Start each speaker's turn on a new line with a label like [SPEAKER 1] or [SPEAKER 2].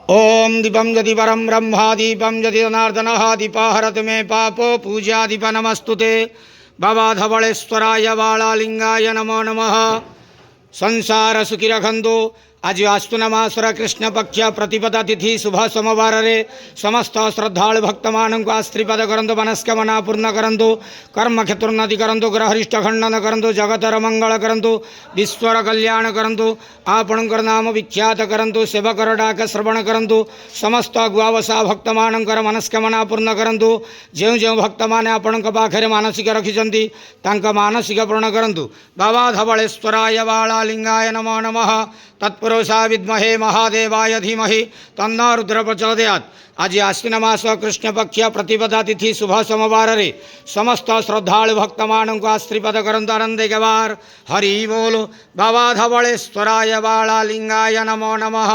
[SPEAKER 1] ओम दीपम यदि परम ब्रह्मा दीपम यदि जनार्दन दीपाहरत मे पापो पूजा दीप नमस्तुते बाबा धवलेश्वराय बालालिंगाय नमो नमः। संसार सुखी रखंतु। आज आश्विन मासर कृष्ण पक्ष प्रतिपदा तिथि शुभ सोमवार रे समस्त श्रद्धालु भक्त मानक आश्रीपद करंतु मनस्कामना पूर्ण करंतु कर्म क्षेत्रोन्नति करंतु ग्रहरिष्ट खंडन करंतु जगतर मंगल करंतु विश्वर कल्याण करंतु आपणकर नाम विख्यात करंतु सेवकर डाक श्रवण करंतु समस्त गुआवसा भक्त मानकर मनस्कामना पूर्ण करंतु जो जो भक्त माने आपणक पाखरे मानसिक रखिछंती तांका मानसिक पूर्ण करंतु। बाबा धवलेश्वराय बालालिंगाय नमो नमः। तत्पुरुषा विद्महे महादेवाय धीमहि तन्नो रुद्र प्रचोदयात्। आज आश्विन मास कृष्ण पक्ष प्रतिपदा तिथि शुभ सोमवार रे समस्त श्रद्धालु भक्त मानक आश्रीपद करंतु आनंद गवार। हरि बोल। बाबा धवलेश्वराय बालालिंगाय नमो नमः।